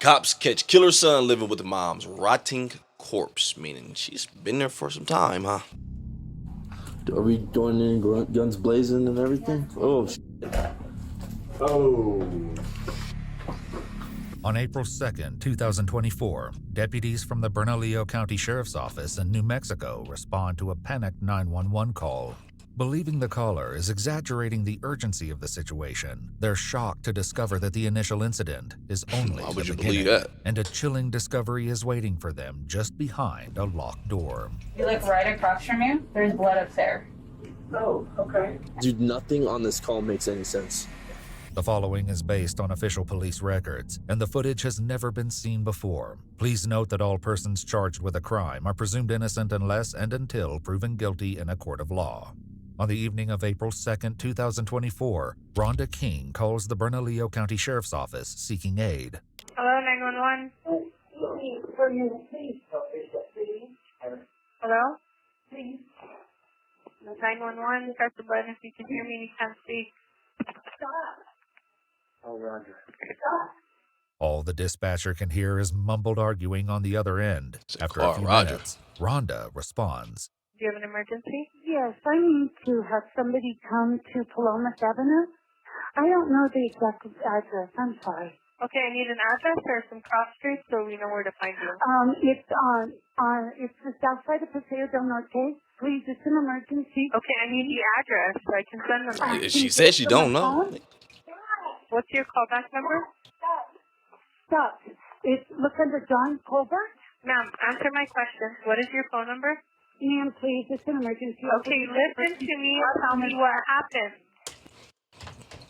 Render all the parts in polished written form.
Cops catch killer son living with the mom's rotting corpse, meaning she's been there for some time, huh? Are we going in guns blazing and everything? Oh, shit. Oh. On April 2nd, 2024, deputies from the Bernalillo County Sheriff's Office in New Mexico respond to a panicked 911 call. Believing the caller is exaggerating the urgency of the situation, they're shocked to discover that the initial incident is only Why the would you beginning, believe that? and a chilling discovery is waiting for them just behind a locked door. You look right across from you, there's blood up there. Oh, okay. Dude, nothing on this call makes any sense. The following is based on official police records, and the footage has never been seen before. Please note that all persons charged with a crime are presumed innocent unless and until proven guilty in a court of law. On the evening of April 2nd, 2024, Rhonda King calls the Bernalillo County Sheriff's Office seeking aid. Hello, 911? Hello? 911, press the button if you can hear me and you can't speak. Oh, Roger. All the dispatcher can hear is mumbled arguing on the other end. After a few Roger. minutes, Rhonda responds. Do you have an emergency? Yes, I need to have somebody come to Palomas Avenue. I don't know the exact address. I'm sorry. Okay, I need an address or some cross streets so we know where to find you. It's the south side of Paseo del Norte. Please, it's an emergency. Okay, I need the address so I can send them. She said she don't know. What's your callback number? Stop. Look under John Colbert. Ma'am, answer my question. What is your phone number? Ma'am, please, it's an emergency. Okay, listen to me and tell me what happened.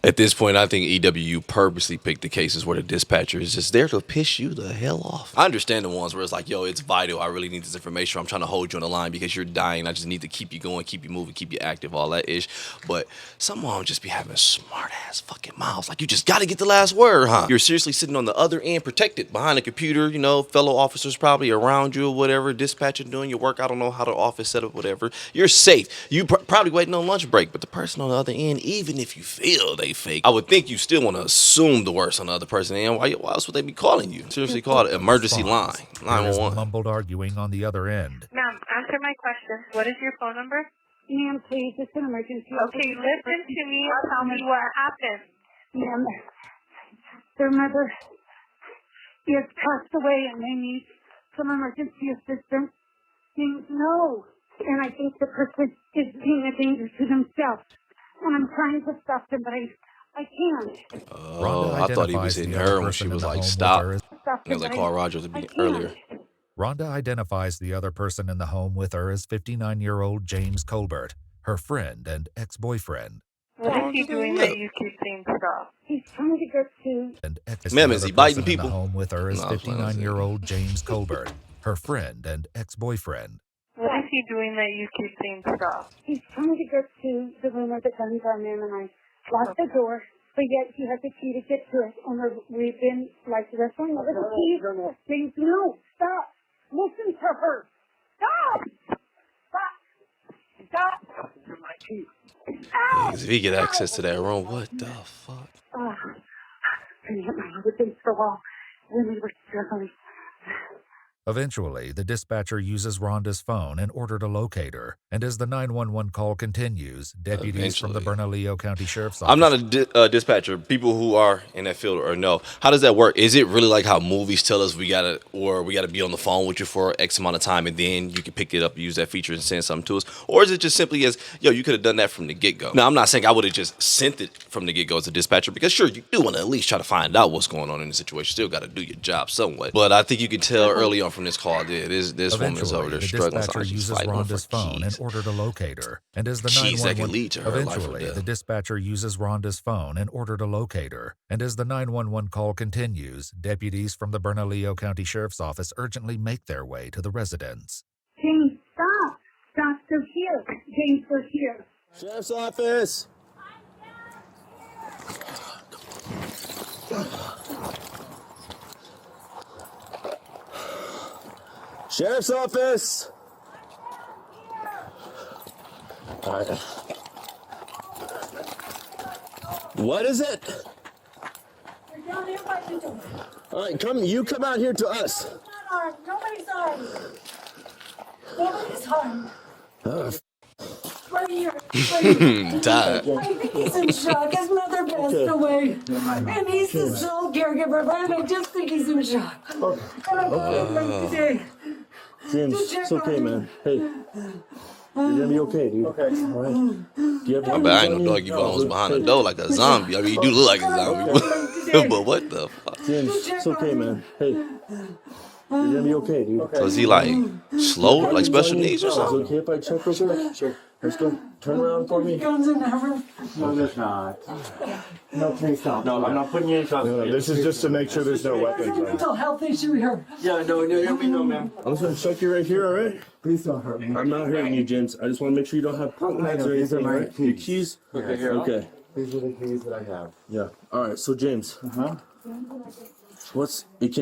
At this point, I think EWU purposely picked the cases where the dispatcher is just there to piss you the hell off. I understand the ones where it's like, yo, it's vital. I really need this information. I'm trying to hold you on the line because you're dying. I just need to keep you going, keep you moving, keep you active, all that ish. But some of them just be having smart-ass fucking mouths. Like, you just got to get the last word, huh? You're seriously sitting on the other end, protected behind a computer, you know, fellow officers probably around you or whatever, dispatching, doing your work. I don't know how the office set up, whatever. You're safe. You probably waiting on lunch break. But the person on the other end, even if you feel they fake, I would think you still want to assume the worst on the other person. And why else would they be calling you? Seriously, call it emergency line, There is 911. mumbled arguing on the other end. Ma'am, answer my question. What is your phone number? Ma'am, please, it's an emergency. Okay, listen to me and tell me what happened. Ma'am, their mother is passed away and they need some emergency assistance. Please, no. And I think the person is being a danger to themselves. And I'm trying to stop them, but I can't. Oh, I thought he was hitting her when she was like, stop. As I called Roger at the beginning earlier. Rhonda identifies the other person in the home with her as 59-year-old James Colbert, her friend and ex-boyfriend. What is he doing that you keep saying stop? He's trying to get to... Ma'am, is he biting people? In the home with her is No, I was playing with 59-year-old James Colbert, her friend and ex-boyfriend. What is he doing that you keep saying stop? He's trying to get to the room where the guns are in, and I locked the door, but yet he has the key to get to it. And we've been, like, wrestling over the keys. Saying, no, stop. Listen to her. Stop. Stop. Stop. My key. Ow. If he get access to that room, what the fuck? I hit my head against the wall when we were struggling. Eventually, the dispatcher uses Rhonda's phone in order to locate her, and as the 911 call continues, deputies from the Bernalillo County Sheriff's Office... I'm not a dispatcher. People who are in that field or know. How does that work? Is it really like how movies tell us we gotta be on the phone with you for X amount of time and then you can pick it up, use that feature and send something to us? Or is it just simply as, yo, you could have done that from the get-go? Now, I'm not saying I would have just sent it from the get-go as a dispatcher because sure, you do want to at least try to find out what's going on in the situation. Still got to do your job somewhat. But I think you can tell early on from this call that this woman's over there struggling. Eventually, the dispatcher uses Rhonda's phone in order to locate her, and as the 911 call continues, deputies from the Bernalillo County Sheriff's Office urgently make their way to the residence. James, stop. Stop. They're here. James, they're here. Sheriff's Office. Sheriff's Office. All right. What is it? There's All right, you come out here to us. Nobody's armed. Nobody's harmed. Right here. Tired. I think he's in shock. His mother passed away. And he's the sole caregiver, and I just think he's in shock. And I'm going today. James, it's okay, man. Hey, you're gonna be okay, dude. Okay. All right. Do you have I bet I ain't no doggy bones behind the door like a zombie. I mean, you do look like a zombie. But what the fuck? James, it's okay, man. Hey, you're gonna be okay, dude. So is he like slow, like special needs or Is it something? okay if I check real quick? Sure. Let's go. Turn around for me. Guns in the room. No, there's not. No, please don't. No, I'm not putting you in trouble. No, this is just to make sure there's no There's a weapons. mental health issue here. Yeah, no, ma'am. I'm just gonna check you right here, all right? Please don't hurt me. I'm not hurting you, James. I just want to make sure you don't have contacts or These are anything, my right? Your keys. keys? Okay, here. Okay. These are the keys that I have. Yeah. All right. So, James, can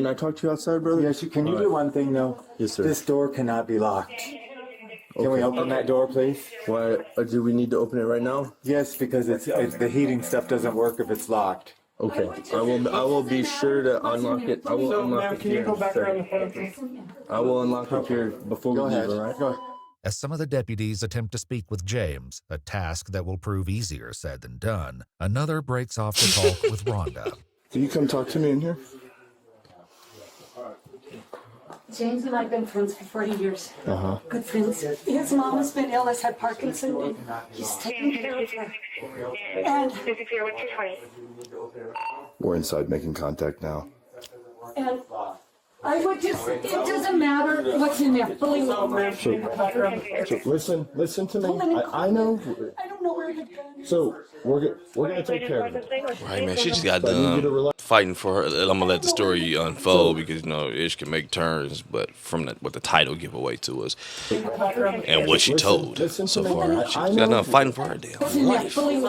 I talk to you outside, brother? Yes, can you do one thing though? Yes, sir. This door cannot be locked. Can we open that door, please? Why do we need to open it right now? Yes, because it's the heating stuff doesn't work if it's locked. Okay. I will be sure to unlock it. I will unlock it here. I will unlock it here before we Go leave, ahead. all right? Go ahead. As some of the deputies attempt to speak with James, a task that will prove easier said than done, another breaks off to talk with Rhonda. Can you come talk to me in here? James and I have been friends for 40 years. Uh-huh. Good friends. His mom has been ill, has had Parkinson's, and he's taking care of her. And We're inside making contact now. I would just, it doesn't matter what's in there. Believe me. So listen to me. I know. I don't know where you've gone. So we're gonna take care of it. Right, man. She just got done fighting for her. I'm gonna let the story unfold because Ish can make turns, but from what the title give away to us and what she told Listen so to me. far, she I got know. done fighting for her damn life. Believe me.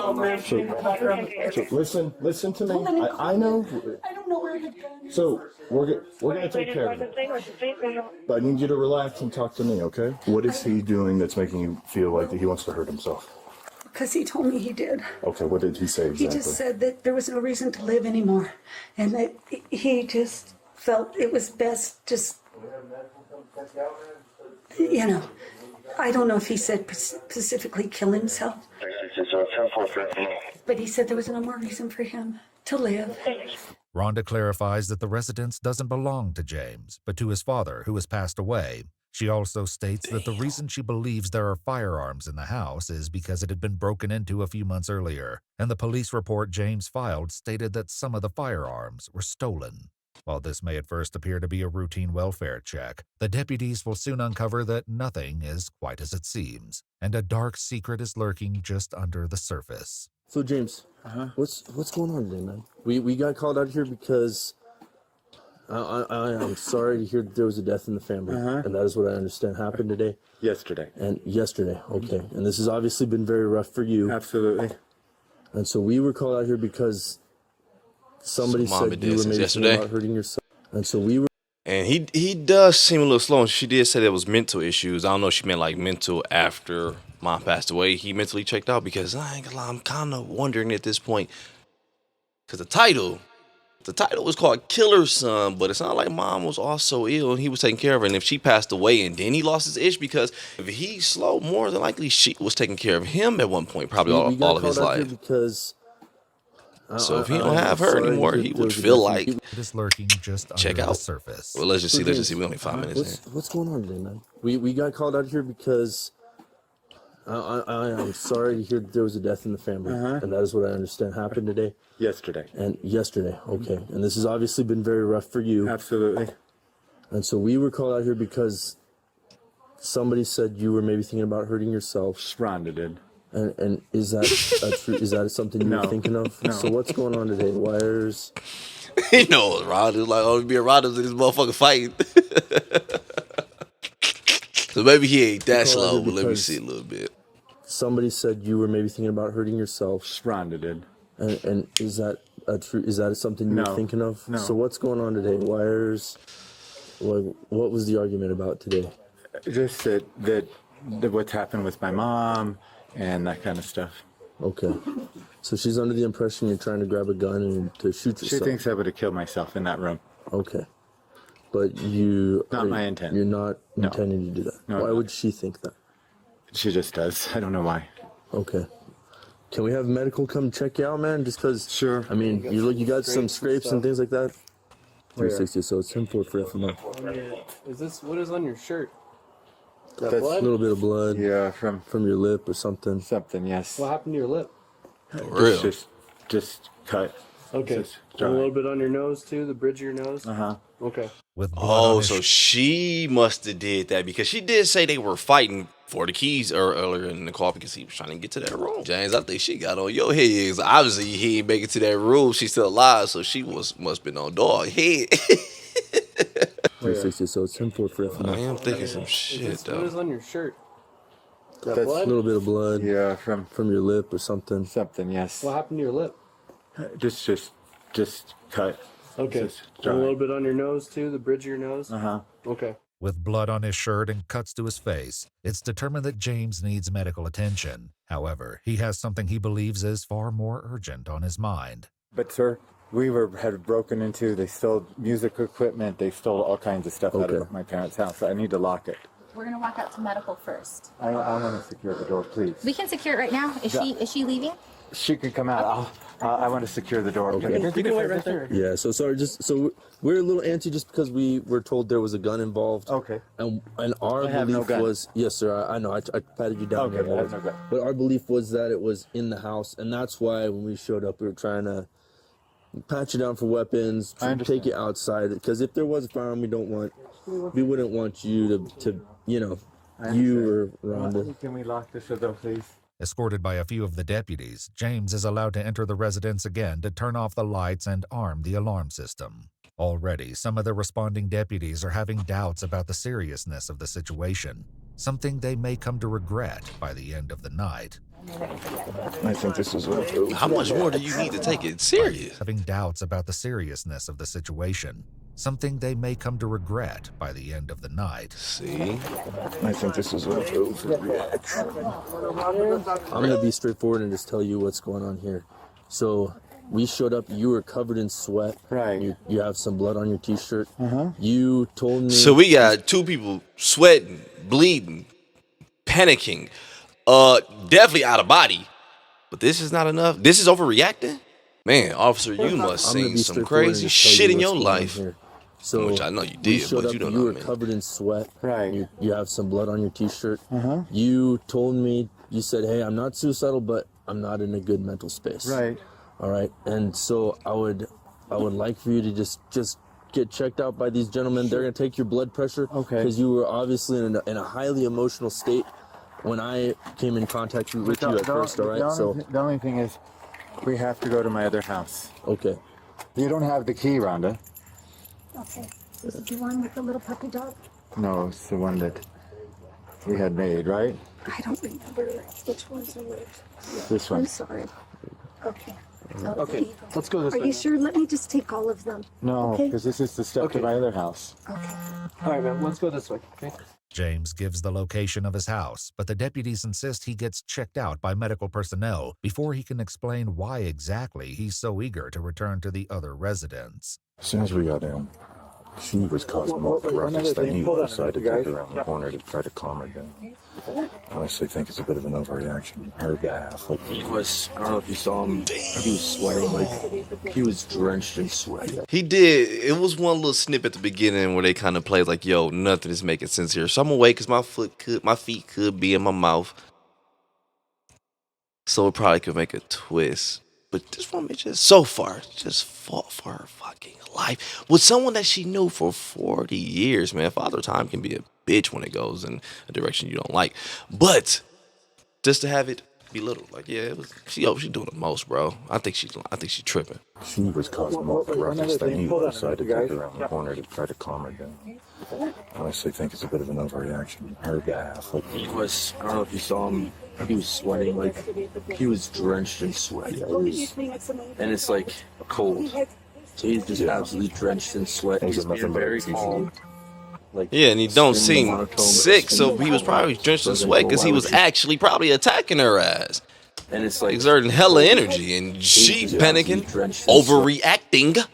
So listen to me. I know. I don't know where you've gone. So we're gonna take care of it. But I need you to relax and talk to me, okay? What is he doing that's making you feel like that he wants to hurt himself? Because he told me he did. Okay, what did he say exactly? He just said that there was no reason to live anymore. And that he just felt it was best just, I don't know if he said specifically kill himself. But he said there was no more reason for him to live. Rhonda clarifies that the residence doesn't belong to James, but to his father, who has passed away. She also states that the reason she believes there are firearms in the house is because it had been broken into a few months earlier, and the police report James filed stated that some of the firearms were stolen. While this may at first appear to be a routine welfare check, the deputies will soon uncover that nothing is quite as it seems, and a dark secret is lurking just under the surface. So, James, what's going on today, man? We got called out here because I am sorry to hear that there was a death in the family, and that is what I understand happened today. Yesterday. And yesterday, okay. And this has obviously been very rough for you. Absolutely. And so we were called out here because somebody So Mama said did you were since maybe yesterday? thinking about hurting yourself. And so we were. And he does seem a little slow. And she did say there was mental issues. I don't know if she meant like mental after Mom passed away. He mentally checked out because I ain't gonna lie, I'm kind of wondering at this point. Because the title was called Killer's Son, but it sounded like Mom was also ill and he was taking care of her. And if she passed away and then he lost his itch, because if he's slow, more than likely she was taking care of him at one point, probably we got all of his called out here life. because. So if he don't I'm have her sorry to anymore, hear he that there would was a feel death in like. the It is lurking just Check under the out. surface. Well, let's just see. We only 5 minutes in. What's going on today, man? We got called out here because I am sorry to hear that there was a death in the family, and that is what I understand happened today. Yesterday. And yesterday, okay. And this has obviously been very rough for you. Absolutely. And so we were called out here because somebody said you were maybe thinking about hurting yourself. Rhonda did. And is that is that something you were thinking of? No. So what's going on today? Wires? You know, Rhonda's like, oh, be a Rhonda's in this motherfucker fight. So maybe he ain't that slow, but let me see a little bit. Somebody said you were maybe thinking about hurting yourself. Rhonda did. And is that is that something you were thinking of? No. So what's going on today? Wires? What was the argument about today? Just that what's happened with my mom and that kind of stuff. Okay. So she's under the impression you're trying to grab a gun and to shoot yourself. She thinks I would have killed myself in that room. Okay. But you... Not my intent. You're not No. intending to do that. No, Why no. would she think that? She just does. I don't know why. Okay. Can we have medical come check you out, man? Just because... Sure. I mean, you got some scrapes and things like that? 360, so it's 10-4 for FMO. Is this what is on your shirt? That That's- A blood? little bit of blood Yeah, from your lip or something. something, yes. What happened to your lip? For real. Just cut. Okay. Just And dry. a little bit on your nose too, the bridge of your nose. Uh-huh. Okay. With blood on Oh, his so she must have did that because she did say they were fighting for the keys earlier in the call because he was trying to get to that room. James, I think she got on your head. Obviously, he ain't make it to that room. She's still alive, so she must been on dog head. 360, so it's 10-4 for I FMO. am thinking some Is shit this what is though. on your shirt? That That's- A blood? little bit of blood Yeah, from your lip or something. something, yes. What happened to your lip? Just cut. Okay. Just And dry. a little bit on your nose too, the bridge of your nose. Uh-huh. Okay. With blood on his shirt and cuts to his face, it's determined that James needs medical attention. However, he has something he believes is far more urgent on his mind. But sir, had broken into, they stole music equipment, they stole all kinds of stuff out Okay. of my parents' house. I need to lock it. We're gonna walk out to medical first. I want to secure the door, please. We can secure it right now. Is she leaving? She can come out. I want to secure the door. Okay. You can wait right there. Yeah, so sorry, so we're a little antsy just because we were told there was a gun involved. Okay. And our I have no belief gun. was, yes, sir, I know, I patted you down. Okay, I have no gun. But our belief was that it was in the house, and that's why when we showed up, we were trying to pat you down for weapons, I understand. take you outside. Because if there was a firearm, we wouldn't want you to you or Rhonda. Can we lock this door, please? Escorted by a few of the deputies, James is allowed to enter the residence again to turn off the lights and arm the alarm system. Already, some of the responding deputies are having doubts about the seriousness of the situation, something they may come to regret by the end of the night. I think this is what How much more do you need to take it serious? Having doubts about the seriousness of the situation, something they may come to regret by the end of the night. See? I think this is what I'm gonna be straightforward and just tell you what's going on here. So we showed up. You were covered in sweat. Right. You have some blood on your t-shirt. You told me. So we got two people sweating, bleeding, panicking, definitely out of body. But this is not enough. This is overreacting? Man, officer, you must I'm gonna seen be some straightforward and crazy just tell shit in what's your going on life. here. So Which I know you we did, showed but up, you don't you know were what I mean. covered in sweat. Right. You have some blood on your t-shirt. You told me, you said, hey, I'm not suicidal, but I'm not in a good mental space. Right. All right. And so I would like for you to just get checked out by these gentlemen. They're going to take your blood pressure. Okay. Because you were obviously in a highly emotional state when I came in contact with you at first. All right. So, The only thing is, we have to go to my other house. okay. You don't have the key, Rhonda. Okay. Is it the one with the little puppy dog? No, it's the one that we had made, right? I don't remember which ones are which. This I'm one. sorry. Okay. Okay. Let's go this Are way. you sure? Let me just take all of them. No, Okay. because this is the step to Okay. my other house. Okay. All right, man. Let's go this way. Okay. James gives the location of his house, but the deputies insist he gets checked out by medical personnel before he can explain why exactly he's so eager to return to the other residence. As soon as we got in, she was causing more of a ruckus than he was, so I had to take her around the corner to try to calm her down. I honestly think it's a bit of an overreaction on her behalf. Like, I don't know if you saw him. He was sweating like he was drenched in sweat. He did. It was one little snip at the beginning where they kind of played like, yo, nothing is making sense here. So I'm gonna wait because my feet could be in my mouth. So it probably could make a twist. But this woman just fought for her fucking life with someone that she knew for 40 years, man. Father Time can be a bitch when it goes in a direction you don't like. But just to have it belittled, like, yeah, she doing the most, bro. I think she tripping. she was causing more of a ruckus than he was, so I had to take her around the corner to try to calm her down. I honestly think it's a bit of an overreaction on her behalf. Like, I don't know if you saw him. He was sweating like he was drenched in sweat. And it's like cold. So he's just absolutely drenched in sweat. He's being very calm. Like, Yeah, and he don't extremely seem monotone, but sick, so extremely he was calm. probably drenched in Doesn't sweat go because he out was with you. actually probably attacking her ass. And it's like exerting hella energy, and she He's panicking, absolutely drenched in sweat. overreacting,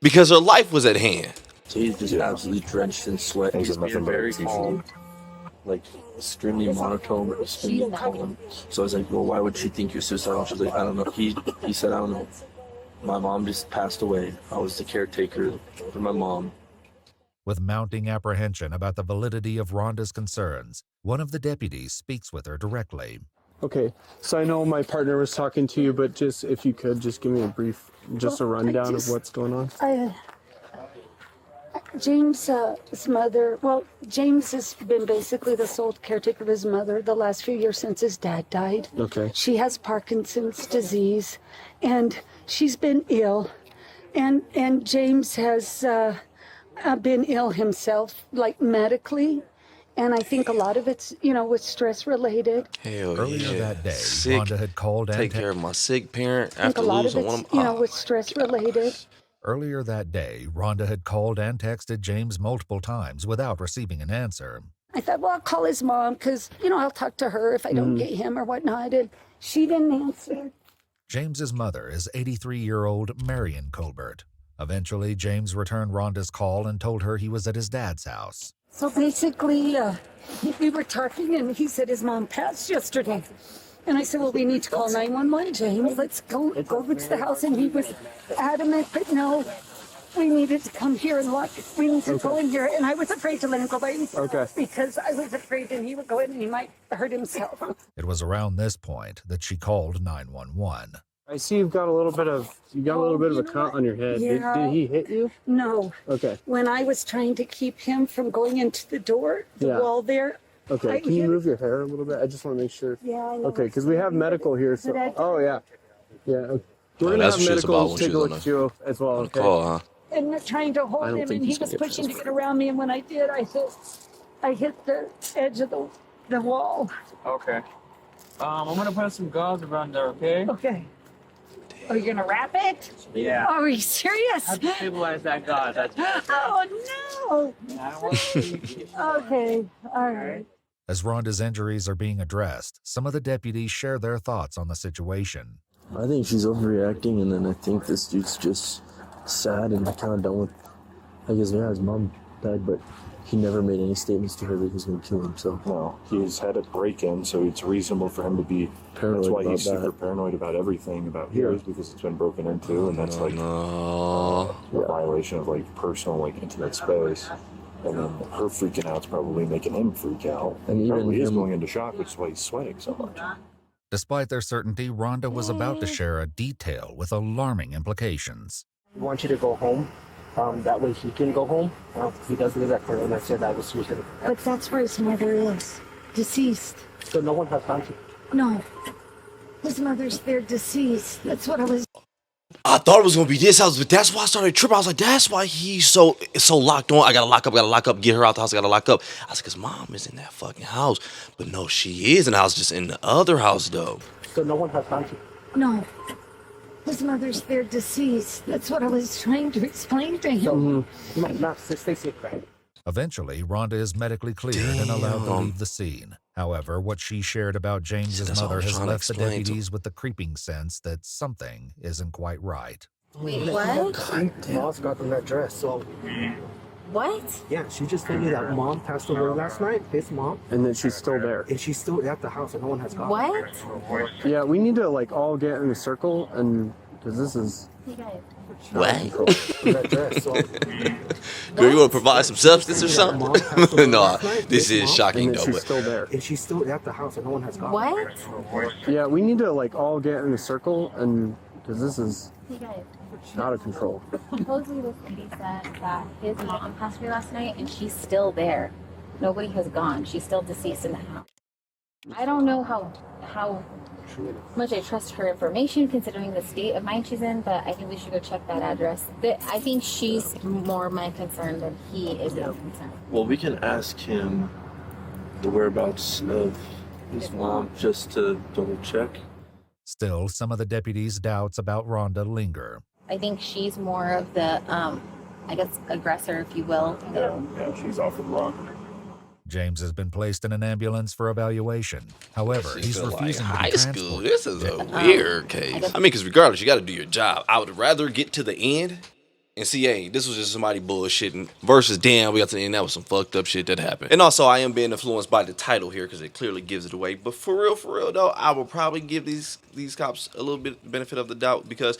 because her life was at hand. So he's just absolutely drenched in sweat. He's being very calm, like extremely monotone, but extremely calm. So I was like, well, why would she think you're suicidal? She's like, I don't know. He said, I don't know. My mom just passed away. I was the caretaker for my mom. With mounting apprehension about the validity of Rhonda's concerns, one of the deputies speaks with her directly. Okay, so I know my partner was talking to you, but just if you could just give me a brief, a rundown of what's going on. James's mother, well, James has been basically the sole caretaker of his mother the last few years since his dad died. Okay. She has Parkinson's disease, and she's been ill, and James has been ill himself, like medically. And I think a lot of it's, with stress related. Hell Earlier yeah. that day, Sick. Rhonda had called and Take care of my sick parent I think after a lot of losing it's, one of them. with stress related. Earlier that day, Rhonda had called and texted James multiple times without receiving an answer. I thought, well, I'll call his mom because, I'll talk to her if I don't get him or whatnot. And she didn't answer. James's mother is 83-year-old Marion Colbert. Eventually, James returned Rhonda's call and told her he was at his dad's house. So basically, we were talking and he said his mom passed yesterday. And I said, well, we need to call 911, James. Let's go over to the house. And he was adamant, but no, we needed to come here and lock. We need to go in here. And I was afraid to let him go by himself. Okay. Because I was afraid that he would go in and he might hurt himself. It was around this point that she called 911. I see you've got a little bit of a cut on your head. Yeah. Did he hit you? No. Okay. When I was trying to keep him from going into the door, the wall there. Okay. Can you move your hair a little bit? I just want to make sure. Yeah, I know. Okay, because we have medical here. So. Oh yeah. Yeah. Okay. We're gonna that's have what she was about medical when take she a was look at you as well. Okay. Call, huh? And trying to hold him, and he was pushing to get around me. And when I did, I hit the edge of the wall. Okay. I'm gonna put some gauze around there, okay? Okay. Are you gonna wrap it? Yeah. Are you serious? Have to stabilize that gauze. That's Oh no. Okay. All right. As Rhonda's injuries are being addressed, some of the deputies share their thoughts on the situation. I think she's overreacting, and then I think this dude's just sad and kind of done with. I guess his mom died, but he never made any statements to her that he was going to kill himself. No, he's had a break-in, so it's reasonable for him to be Paranoid That's why about he's super that. paranoid about everything about his because it's been broken into, and that's like No. a violation of like personal, like intimate space. And then her freaking out's probably making him freak out. And He even probably is him- going into shock, which is why he's sweating so much. Despite their certainty, Rhonda was about to share a detail with alarming implications. I want you to go home. That way he can go home. He does live at home, and I said that was suicide. But that's where his mother is, deceased. So no one has contact. No. His mother's there, deceased. That's what I was. I thought it was gonna be this house, but that's why I started tripping. I was like, that's why he's so locked on. I gotta lock up, get her out the house, I gotta lock up. I was like, 'cause mom is in that fucking house. But no, she is in the house, just in the other house though. So no one has contact. No. His mother's there, deceased. That's what I was trying to explain to him. Stay safe, right? Eventually, Rhonda is medically cleared and allowed to leave the scene. However, what she shared about James's That's all I mother was has trying to left the explain to deputies with the creeping sense that something isn't quite right. Wait, what? Mom's got them that dress, so What? yeah, she just told me that mom passed away last night, his mom, and then she's still there. And she's still at the house and no one has gone. What? Yeah, we need to like all get in a circle and because this is You guys. What? that dress. So Girl, you wanna provide some substance or Mom something? passed away No, last night, this his is mom, shocking and then though. she's But still there. And she's still at the house and no one has gone. What? Yeah, we need to like all get in a circle and because this is You guys. out of control. Supposedly this lady said that his mom passed away last night and she's still there. Nobody has gone. She's still deceased in the house. I don't know how much I trust her information considering the state of mind she's in, but I think we should go check that address. I think she's more my concern than he is my concern. Well, we can ask him the whereabouts of his mom just to double check. Still, some of the deputies' doubts about Rhonda linger. I think she's more of the, I guess, aggressor, if you will. Yeah, she's off the rock. James has been placed in an ambulance for evaluation. However, She's he's been like refusing to be high school. transported. This is a weird case. I mean, because regardless, you got to do your job. I would rather get to the end and see, hey, this was just somebody bullshitting versus, damn, we got to the end. That was some fucked up shit that happened. And also, I am being influenced by the title here because it clearly gives it away. But for real though, I will probably give these cops a little bit benefit of the doubt because,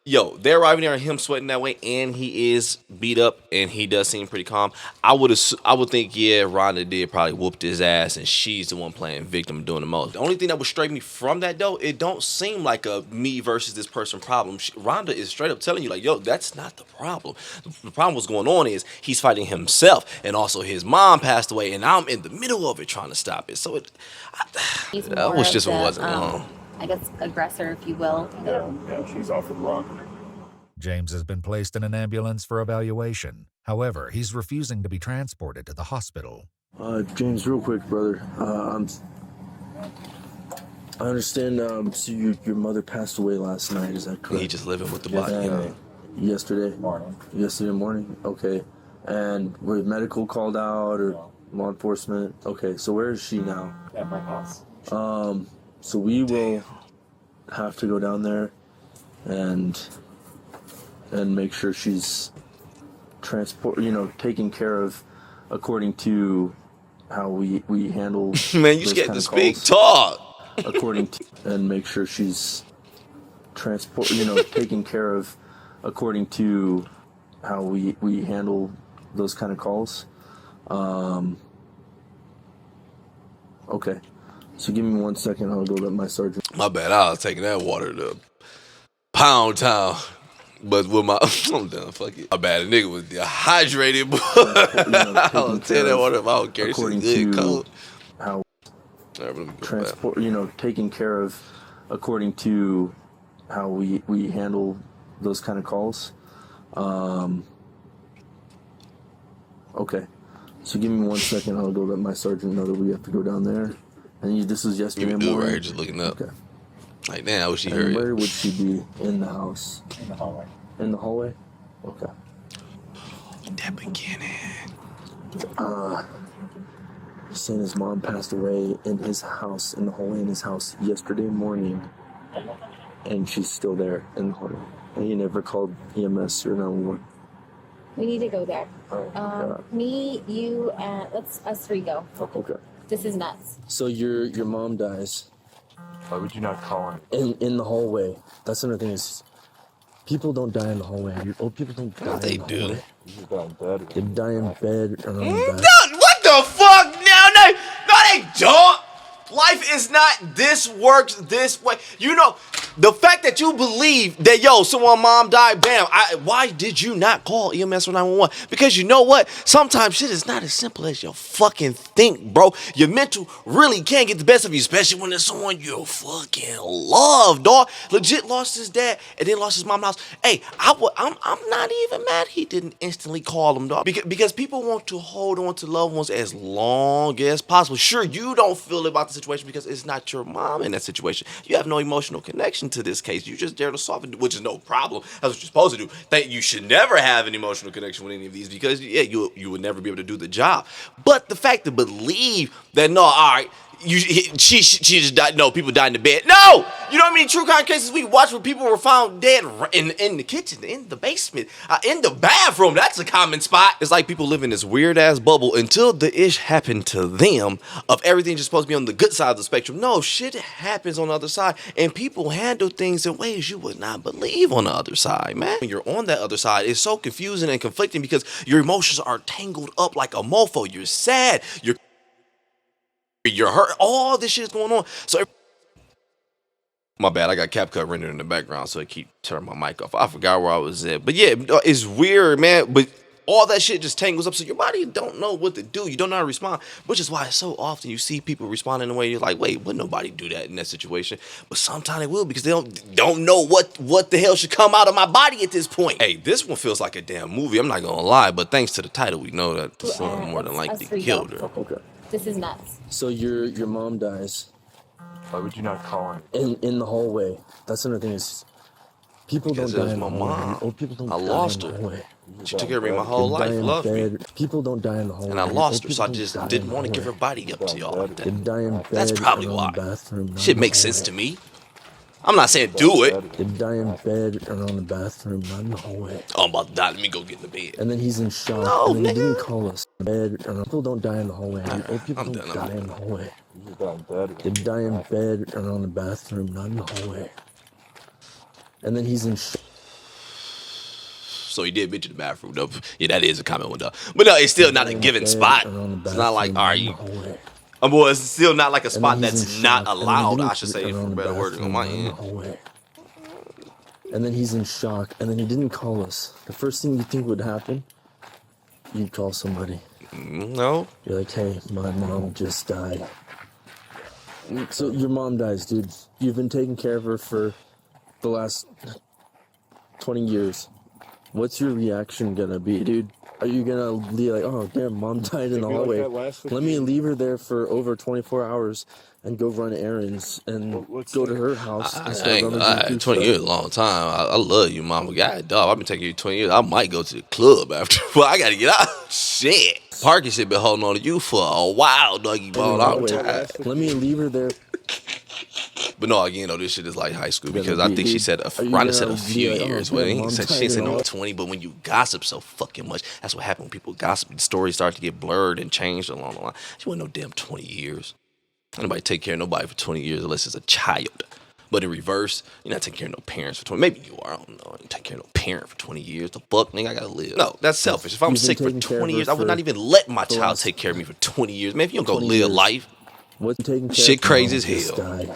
yo, they're arriving there and him sweating that way, and he is beat up, and he does seem pretty calm. I would think, yeah, Rhonda did probably whooped his ass, and she's the one playing victim doing the most. The only thing that would strike me from that, though, it don't seem like a me versus this person problem. Rhonda is straight up telling you, like, yo, that's not the problem. The problem what's going on is he's fighting himself, and also his mom passed away, and I'm in the middle of it trying to stop it. So I wish this one wasn't long. I guess aggressor, if you will. Yeah, she's off the block. James has been placed in an ambulance for evaluation. However, he's refusing to be transported to the hospital. James, real quick, brother. I understand. So your mother passed away last night. Is that correct? He just living with the body. Yesterday morning. Okay. And were medical called out or law enforcement? Okay. So where is she now? At my house. So we will have to go down there and make sure she's taken care of according to how we handle. Man, you scared to speak. Talk. According to, and make sure she's taken care of according to how we handle those kind of calls. Okay. So give me 1 second, I'll go let my sergeant. My bad, I was taking that water to Pound Town. But with my, I'm done, fuck it. My bad, a nigga was dehydrated, but I'll tell that water if I don't care. This is good, cold. How Right, let me go back. taken care of according to how we handle those kind of calls. Okay. So give me 1 second, I'll go let my sergeant know that we have to go down there. And this was yesterday You do morning. right here, just looking up. Okay. Like, damn, I wish she And heard where it. would she be in the house? In the hallway. In the hallway? Okay. That beginning. Saying his mom passed away in his house, in the hallway in his house yesterday morning, and she's still there in the hallway. And he never called EMS or 911. We need to go there. Oh, God. Me, you, and us three go. Okay. This is nuts. So your mom dies Why would you not call him? in the hallway. That's another thing is, people don't die in the hallway. Old people don't die They in the do. hallway. You just got in bed. They die in bed or on the back. What the fuck? No, they don't. Life is not this works this way. You know, the fact that you believe that, yo, someone mom died, bam, why did you not call EMS or 911? Because you know what? Sometimes shit is not as simple as you fucking think, bro. Your mental really can't get the best of you, especially when it's someone you fucking love, dog. Legit lost his dad and then lost his mom's house. Hey, I'm not even mad he didn't instantly call him, dog. Because people want to hold on to loved ones as long as possible. Sure, you don't feel about the situation because it's not your mom in that situation. You have no emotional connection to this case. You just there to solve it, which is no problem. That's what you're supposed to do. You should never have an emotional connection with any of these because, yeah, you would never be able to do the job. But the fact to believe that, no, all right, she just died. No, people died in the bed. No! You know how many true crime cases we watched where people were found dead in the kitchen, in the basement, in the bathroom? That's a common spot. It's like people live in this weird ass bubble until the ish happened to them of everything just supposed to be on the good side of the spectrum. No, shit happens on the other side, and people handle things in ways you would not believe on the other side, man. When you're on that other side, it's so confusing and conflicting because your emotions are tangled up like a mofo. You're sad. You're hurt. All this shit is going on. So, my bad. I got CapCut rendered in the background, so I keep turning my mic off. I forgot where I was at. But yeah, it's weird, man. But all that shit just tangles up, so your body don't know what to do. You don't know how to respond, which is why so often you see people respond in a way you're like, wait, would nobody do that in that situation? But sometimes they will because they don't know what the hell should come out of my body at this point. Hey, this one feels like a damn movie. I'm not gonna lie, but thanks to the title, we know that the son more than likely killed her. Okay. This is nuts. So your mom dies Why would you not call him? in the hallway. That's another thing is, People don't Because it die was in the my hallway. mom. Old people don't I die lost in the her. hallway. She took care of me my They whole die life, in loved me. bed. People don't die in the hallway. And I Old lost her, people so I don't just die didn't in the want to give her hallway. body up to y'all like They that. die in bed. That's probably around why. the bathroom, not Shit in the makes sense hallway. to me. I'm not saying do it. They die in bed around the bathroom, not in the hallway. Oh, I'm about to die. Let me go get in the bed. And then he's in shock. No, And then he didn't nigga. call us. Bed around. People don't die in the hallway. Alright, Old people I'm don't done. die in the hallway. They die in bed around the bathroom, not in the hallway. And then he's in shock. So he did mention the bathroom, though. Yeah, that is a common one, though. But no, it's still not a given spot. It's not like, all right, you. Well, it's still not like a spot that's not allowed, I should say, for better wording on my end. And then he's in shock. And then he didn't call us. The first thing you think would happen, you'd call somebody. No. You're like, hey, my mom just died. So your mom dies, dude. You've been taking care of her for the last 20 years. What's your reaction gonna be, dude? Are you gonna be like, oh, damn, mom died in the hallway. Let me leave her there for over 24 hours and go run errands and go to her house and start rummaging through 20 years is a long time. I love you, mama. God, dog, I've been taking you 20 years. I might go to the club after, but I gotta get out. Shit. Parky shit been holding on to you for a while, doggy ball. I'm tired. Let me leave her there. But no, again, though, this shit is like high school because I think she said, Rhonda said a few years. Well, she didn't say no 20, but when you gossip so fucking much, that's what happened when people gossip. The stories start to get blurred and changed along the line. She wasn't no damn 20 years. Nobody take care of nobody for 20 years unless it's a child. But in reverse, you're not taking care of no parents for 20. Maybe you are. I don't know. You take care of no parent for 20 years. The fuck, nigga, I gotta live. No, that's selfish. If I'm sick for 20 years, I would not even let my child take care of me for 20 years. Man, if you don't go live life, shit crazy as hell.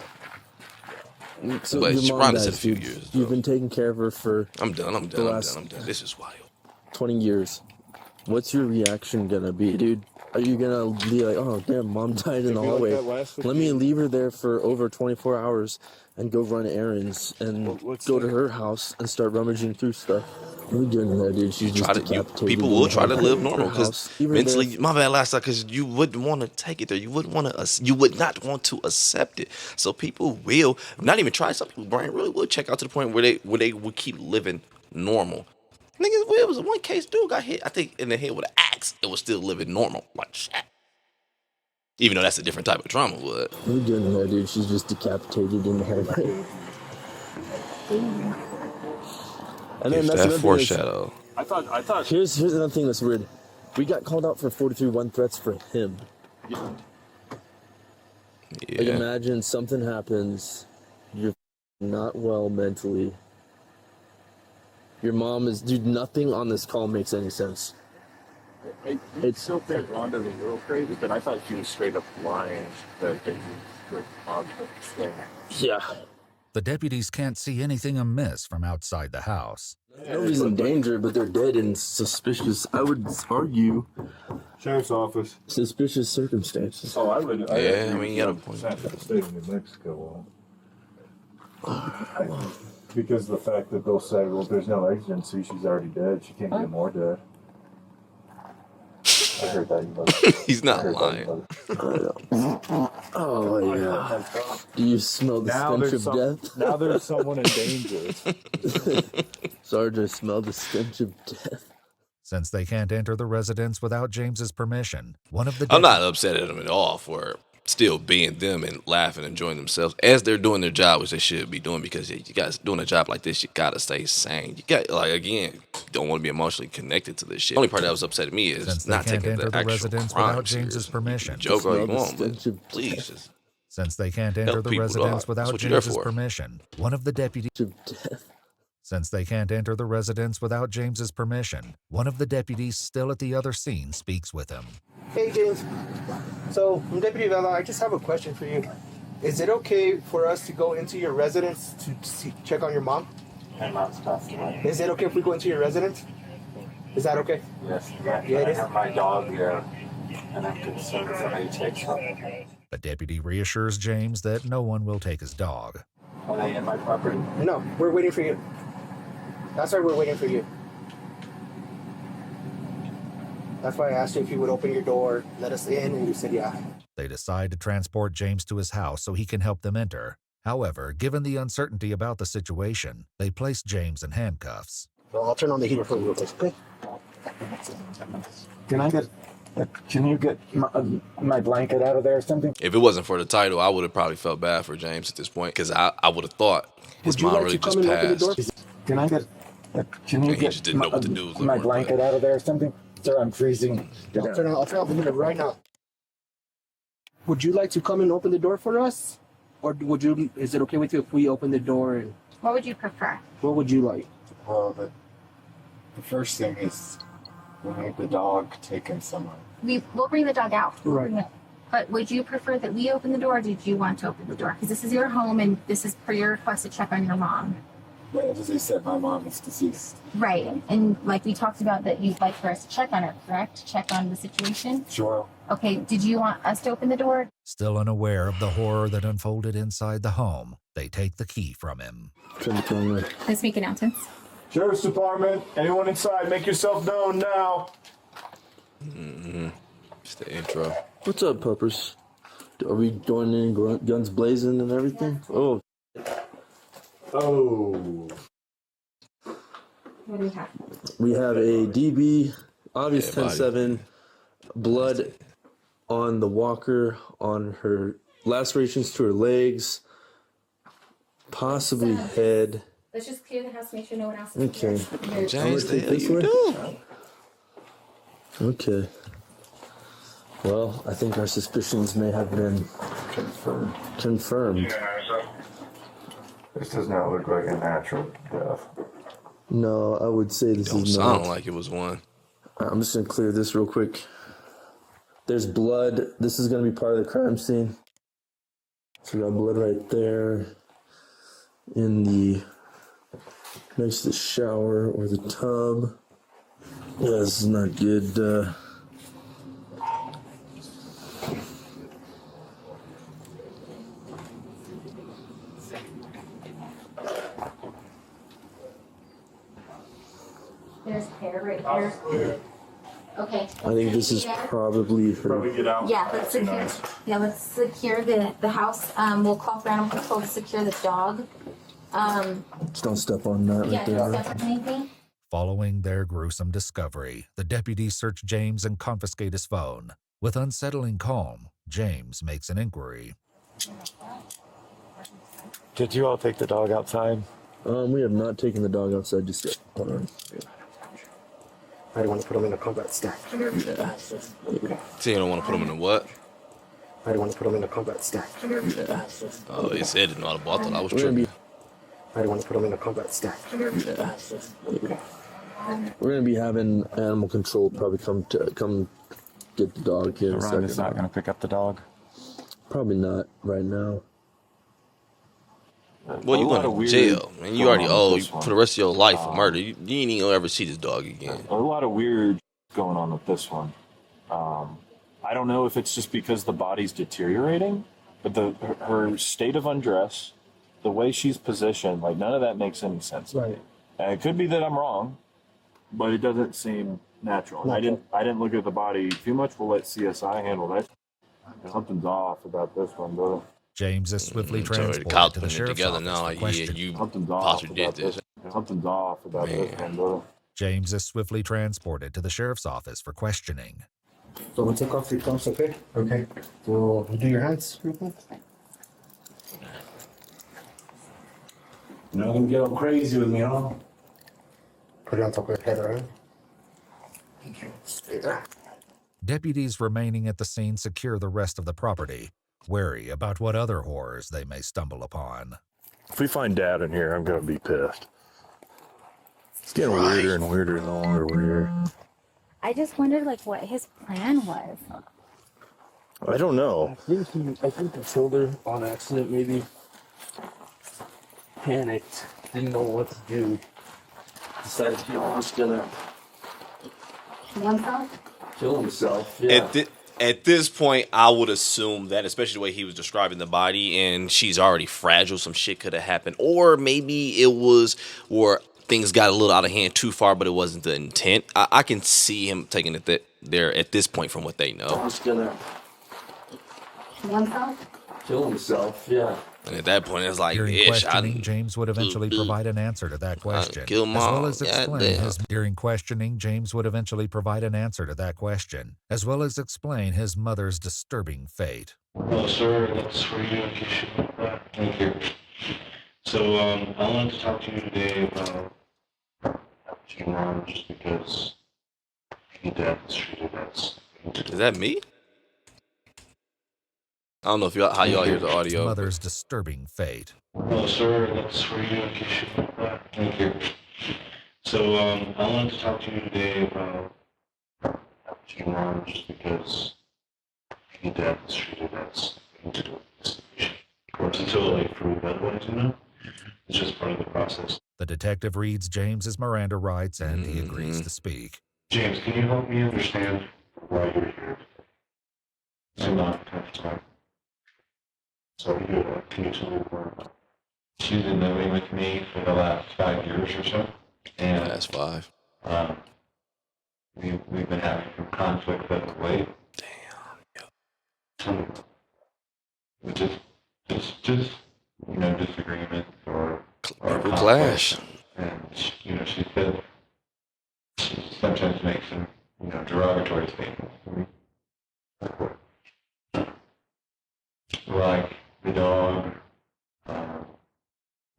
So but your mom Rhonda said a dies, few dude. years. You've been taking care of her for I'm done. This is wild. 20 years. What's your reaction gonna be, dude? Are you gonna be like, oh, damn, mom died in the hallway. Let me leave her there for over 24 hours and go run errands and go to her house and start rummaging through stuff. What are you doing there, dude? She's just decapitated. People will try to live normal because mentally, my bad last time, because you wouldn't want to take it there. You would not want to accept it. So people will not even try. Some people's brain really will check out to the point where they would keep living normal. Niggas, it was one case dude got hit, I think, in the head with an axe. It was still living normal, like shit. Even though that's a different type of trauma, but. What are you doing there, dude? She's just decapitated in the head. And then that's that foreshadow. I thought. Here's another thing that's weird. We got called out for 43-1 threats for him. Yeah. Like, imagine something happens, you're not well mentally. Your mom is, dude, nothing on this call makes any sense. It's so bad, Rhonda's a little crazy, but I thought she was straight up lying. Yeah. The deputies can't see anything amiss from outside the house. Nobody's in danger, but they're dead in suspicious, I would argue, Sheriff's office. suspicious circumstances. Oh, I would. Yeah, I mean, you got a point. State of New Mexico. Because of the fact that they'll say, well, there's no agency, she's already dead, she can't get more dead. I heard that. He's not lying. Oh, yeah. Do you smell the stench of death? Now there's someone in danger. Sergeant, smell the stench of death. Since they can't enter the residence without James's permission, one of the I'm not upset at them at all for still being them and laughing and enjoying themselves as they're doing their job, which they should be doing, because you guys doing a job like this, you gotta stay sane. You got, like, again, don't want to be emotionally connected to this shit. The only part that was upsetting me is Since not they can't taking enter the the actual residence crime without James's seriously. permission. Joke all you Smell the want, but stench of please death. just Since they can't enter help the people, residence dog. without That's what you're there James's for. permission, one of the deputies. Of death. Since they can't enter the residence without James's permission, one of the deputies still at the other scene speaks with him. Hey, James. So, I'm Deputy Vela. I just have a question for you. Is it okay for us to go into your residence to check on your mom? My mom's passed away. Is it okay if we go into your residence? Is that okay? Yes. Yeah, it is. I have my dog there, and I'm concerned somebody takes her. The deputy reassures James that no one will take his dog. Are they in my property? No, we're waiting for you. That's why we're waiting for you. That's why I asked you if you would open your door, let us in, and you said yeah. They decide to transport James to his house so he can help them enter. However, given the uncertainty about the situation, they place James in handcuffs. So I'll turn on the heater for you real quick, okay? Can you get my blanket out of there or something? If it wasn't for the title, I would have probably felt bad for James at this point because I would have thought his mom really just passed. Can you And he just didn't know what to do. my blanket out of there or something? Sir, I'm freezing. I'll turn on the heater right now. Would you like to come and open the door for us? Or is it okay with you if we open the door? And What would you prefer? what would you like? Well, the first thing is we need the dog taken somewhere. We'll bring the dog out. Right. But would you prefer that we open the door, or did you want to open the door? Because this is your home, and this is per your request to check on your mom. Well, as I said, my mom is deceased. Right. And like we talked about, that you'd like for us to check on her, correct? Check on the situation? Sure. Okay, did you want us to open the door? Still unaware of the horror that unfolded inside the home, they take the key from him. Turn the camera. Let's make announcements. Sheriff's Department, anyone inside, make yourself known now. Just the intro. What's up, puppers? Are we going in guns blazing and everything? Oh. Oh. What do we have? We have a DB, obvious Yeah, 10-7, blood on the walker, on her lacerations to her legs, possibly head. Let's just clear the house, make sure no one else is Okay. here. James, take the hell this you way? do? Okay. Well, I think our suspicions may have been confirmed. This does not look like a natural death. No, I would say this Don't is sound not. like it was one. I'm just gonna clear this real quick. There's blood. This is gonna be part of the crime scene. So we got blood right there in the next to the shower or the tub. Yeah, this is not good. There's hair right here. Okay. I think this is probably her. Get out. Yeah, let's secure the house. We'll call for animal control to secure the dog. Just don't step on that right Yeah, there. don't step on anything. Following their gruesome discovery, the deputies search James and confiscate his phone. With unsettling calm, James makes an inquiry. Did you all take the dog outside? We have not taken the dog outside just yet. Hold on. I don't want to put him in a combat stack. Yeah. So you don't want to put him in a what? I don't want to put him in a combat stack. Yeah. Oh, he said it, not a bottle. I was We're gonna tripping. be. I don't want to put him in a combat stack. Yeah. We're gonna be having animal control probably come get the dog here in a Rhonda's second. not going to pick up the dog. Probably not right now. Well, you going to jail, and you already owe for the rest of your life for murder. You ain't even gonna ever see this dog again. A lot of weird going on with this one. I don't know if it's just because the body's deteriorating, but her state of undress, the way she's positioned, like none of that makes any sense. Right. And it could be that I'm wrong, but it doesn't seem natural. And I didn't look at the body too much. We'll let CSI handle that. Something's off about this one, brother. James is swiftly So the transported cops to the putting it sheriff's together office now. for Like, yeah, questioning. you Something's off possibly did about this. this. Something's off about this one, brother. James is swiftly transported to the sheriff's office for questioning. So we'll take off your gloves, okay? Okay. So you do your hands real quick. You're not gonna get all crazy with me, huh? Put it on top of your head, alright? Stay there. Deputies remaining at the scene secure the rest of the property, wary about what other horrors they may stumble upon. If we find Dad in here, I'm gonna be pissed. It's getting weirder and weirder the longer we're here. I just wondered like what his plan was. I don't know. I think the shoulder on accident maybe panicked, didn't know what to do. Decided he was gonna kill himself. Yeah. At this point, I would assume that, especially the way he was describing the body, and she's already fragile, some shit could have happened. Or maybe it was where things got a little out of hand too far, but it wasn't the intent. I can see him taking it there at this point from what they know. He was gonna kill himself. Yeah. And at that point, it's like, During ish, questioning, James would eventually provide an answer to that question, as well as explain his. During questioning, James would eventually provide an answer to that question, as well as explain his mother's disturbing fate. Well, sir, that's for you in case you want that. Thank you. So, I wanted to talk to you today about your mom, just because your dad was treated as. Is that me? I don't know if how y'all hear the audio. His mother's disturbing fate. Well, sir, that's for you in case you want that. Thank you. So, I wanted to talk to you today about your mom, just because your dad was treated as of course, until they prove otherwise, you know? It's just part of the process. The detective reads James's Miranda rights and he agrees to speak. James, can you help me understand why you're here? I'm not comfortable. So can you tell me more? She's been living with me for the last 5 years or so. And that's 5. We've been having some conflict as of late. Damn. Just disagreements or people clash. And she said she sometimes makes some derogatory statements to me. Like the dog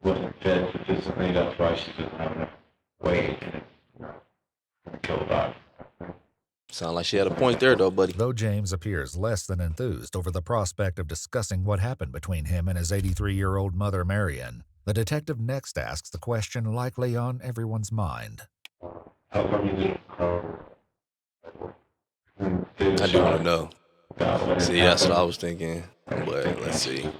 wasn't fed sufficiently. That's why she doesn't have enough weight, and it's gonna kill the dog. Sound like she had a point there, though, buddy. Though James appears less than enthused over the prospect of discussing what happened between him and his 83-year-old mother, Marion, the detective next asks the question likely on everyone's mind. How come you didn't call? I do want to know. See, that's what I was thinking. But let's see.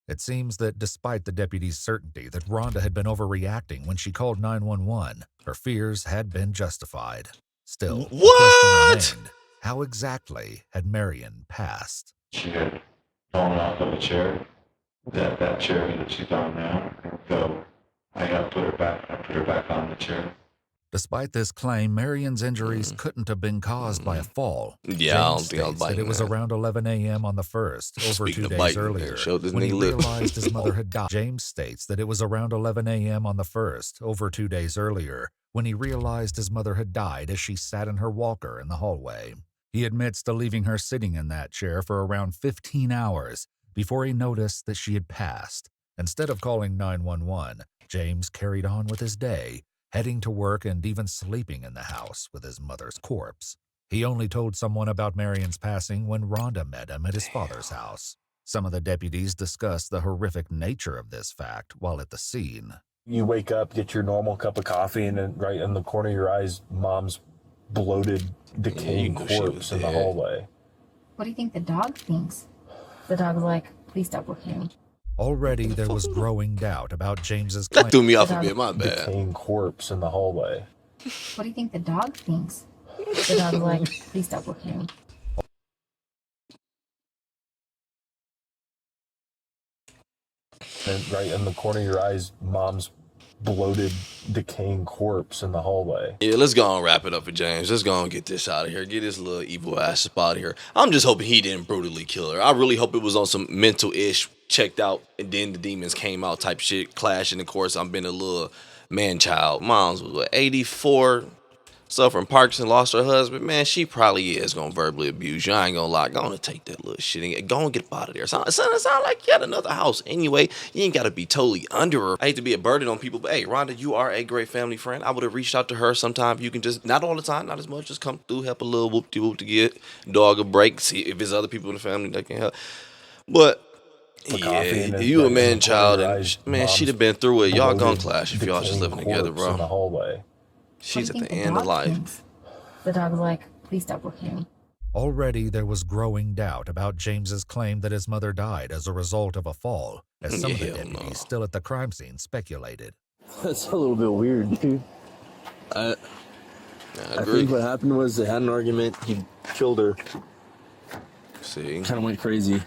It seems that despite the deputy's certainty that Rhonda had been overreacting when she called 911, her fears had been justified. Still, the question remained, how exactly had Marion passed? She had fallen off of a chair, that chair that she's on now, and so I put her back on the chair. Despite this claim, Marion's injuries couldn't have been caused by a fall. Yeah, I don't think I was James states biting that it was that. around 11 a.m. on the 1st, over Speaking 2 of days biting, earlier, show this when he nigga lip. realized his mother had died. James states that it was around 11 a.m. on the 1st, over 2 days earlier, when he realized his mother had died as she sat in her walker in the hallway. He admits to leaving her sitting in that chair for around 15 hours before he noticed that she had passed. Instead of calling 911, James carried on with his day, heading to work and even sleeping in the house with his mother's corpse. He only told someone about Marion's passing when Rhonda met him at his father's house. Some of the deputies discussed the horrific nature of this fact while at the scene. You wake up, get your normal cup of coffee, and then right in the corner of your eyes, mom's bloated, decaying corpse in the hallway. What do you think the dog thinks? The dog's like, please stop looking at me. Already there was growing doubt about James's claim. That threw me off a bit, my bad. Decaying corpse in the hallway. What do you think the dog thinks? The dog's like, please stop looking at me. And right in the corner of your eyes, mom's bloated, decaying corpse in the hallway. Yeah, let's go and wrap it up for James. Let's go and get this out of here. Get this little evil ass up out of here. I'm just hoping he didn't brutally kill her. I really hope it was on some mental ish, checked out, and then the demons came out type shit, clashing. Of course, I'm been a little man child. Mom's was 84, suffering Parkinson, lost her husband. Man, she probably is gonna verbally abuse you. I ain't gonna lie. Go on and take that little shit and go and get up out of there. It sound like you had another house anyway. You ain't gotta be totally under her. I hate to be a burden on people, but hey, Rhonda, you are a great family friend. I would have reached out to her sometime. You can just, not all the time, not as much, just come through, help a little whoop-de-whoop to get dog a break, see if there's other people in the family that can help. But yeah, you a man child, and man, she'd have been through it. Y'all gonna clash if y'all just living together, bro. In the hallway. She's at the end of life. The dog's like, please stop looking at me. Already there was growing doubt about James's claim that his mother died as a result of a fall, as some of the deputies still at the crime scene speculated. That's a little bit weird, dude. I think what happened was they had an argument. He killed her. See, kind of went crazy.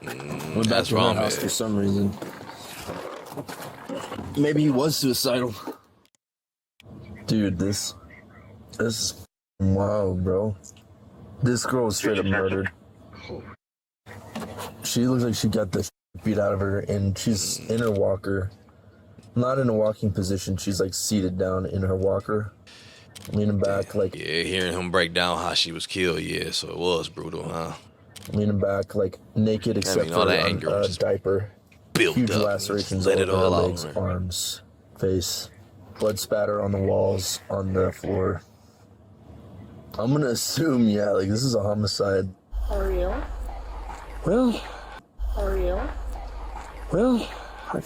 Went back to her house for some reason. Maybe he was suicidal. Dude, this is wild, bro. This girl was straight up murdered. She looks like she got the beat out of her, and she's in her walker. Not in a walking position. She's like seated down in her walker, leaning back like. Yeah, hearing him break down how she was killed. Yeah, so it was brutal, huh? Leaning back like naked except all for that anger a just diaper. built Huge up. lacerations Let all it over her all out, legs, man. arms, face. Blood spatter on the walls, on the floor. I'm gonna assume, yeah, like this is a homicide. For real? Well, For real? Well, I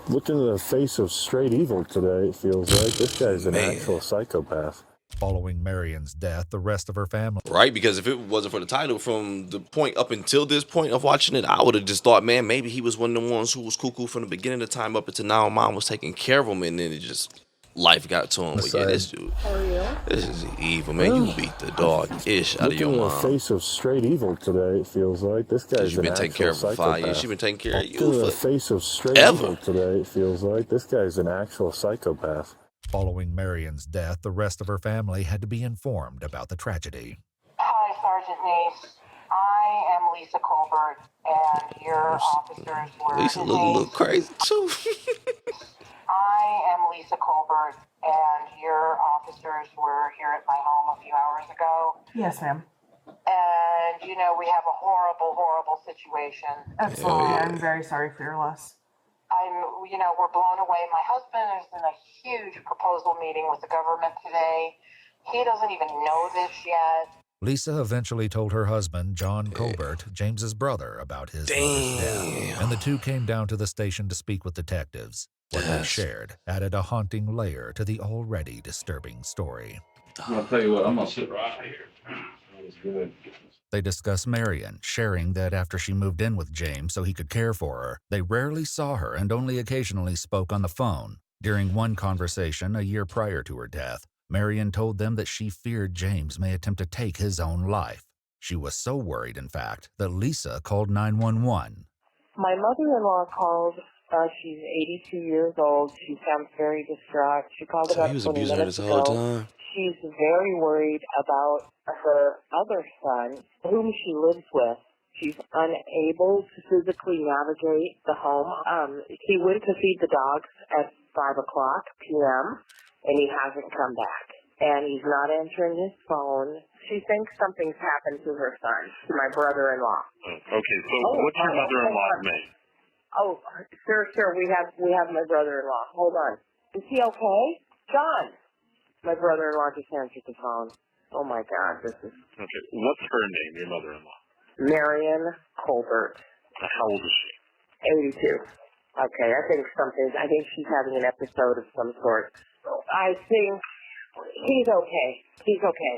looked into the face of straight evil today, it feels like. This guy's an Man. actual psychopath. Following Marion's death, the rest of her family. Right, because if it wasn't for the title, from the point up until this point of watching it, I would have just thought, man, maybe he was one of the ones who was cuckoo from the beginning of the time up until now. Mom was taking care of him, and then it just life got to him. But yeah, this dude, For real? this is evil, man. You beat the dog ish out of your Looking at the mom. face of straight evil today, it feels like. This guy's You've an been taking actual care of her for 5 psychopath. years. She's been taking care of Looking at you the for face of straight ever. evil today, it feels like. This guy's an actual psychopath. Following Marion's death, the rest of her family had to be informed about the tragedy. Hi, Sergeant Nace. I am Lisa Colbert, and your officers were... Lisa look a little crazy too. I am Lisa Colbert, and your officers were here at my home a few hours ago. Yes, ma'am. And, you know, we have a horrible, horrible situation. Absolutely. I'm very sorry for your loss. We're blown away. My husband is in a huge proposal meeting with the government today. He doesn't even know this yet. Lisa eventually told her husband, John Colbert, James's brother, about his mother's death, and the two came down to the station to speak with detectives. What they shared added a haunting layer to the already disturbing story. I'll tell you what, I'm gonna sit right here. That was good. They discuss Marion, sharing that after she moved in with James so he could care for her, they rarely saw her and only occasionally spoke on the phone. During one conversation a year prior to her death, Marion told them that she feared James may attempt to take his own life. She was so worried, in fact, that Lisa called 911. My mother-in-law called. She's 82 years old. She sounds very distraught. She called So about he was 20 abusing her minutes this whole ago. time. She's very worried about her other son, whom she lives with. She's unable to physically navigate the home. He went to feed the dogs at 5 o'clock p.m., and he hasn't come back. And he's not answering his phone. She thinks something's happened to her son, to my brother-in-law. Okay, so what's your mother-in-law's name? Oh, sir, we have my brother-in-law. Hold on. Is he okay? John! My brother-in-law just answered the phone. Oh my God, this is... Okay, what's her name, your mother-in-law? Marion Colbert. How old is she? 82. Okay, I think she's having an episode of some sort. I think he's okay. He's okay.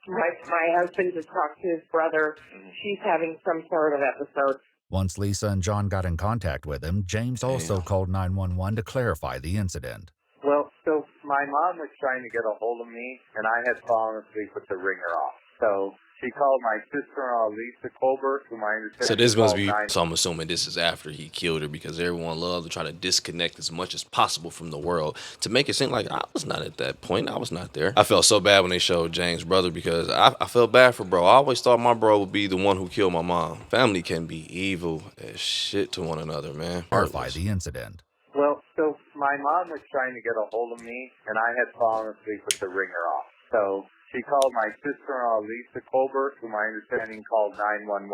My husband just talked to his brother. She's having some sort of episode. Once Lisa and John got in contact with him, James also called 911 to clarify the incident. Well, so my mom was trying to get a hold of me, and I had fallen asleep with the ringer off. So she called my sister-in-law, Lisa Colbert, whom I understand. So this must be, so I'm assuming this is after he killed her, because everyone loves to try to disconnect as much as possible from the world to make it seem like I was not at that point. I was not there. I felt so bad when they showed James' brother, because I felt bad for bro. I always thought my bro would be the one who killed my mom. Family can be evil as shit to one another, man. Clarify the incident. Well, so my mom was trying to get a hold of me, and I had fallen asleep with the ringer off. So she called my sister-in-law, Lisa Colbert, whom I understand called 911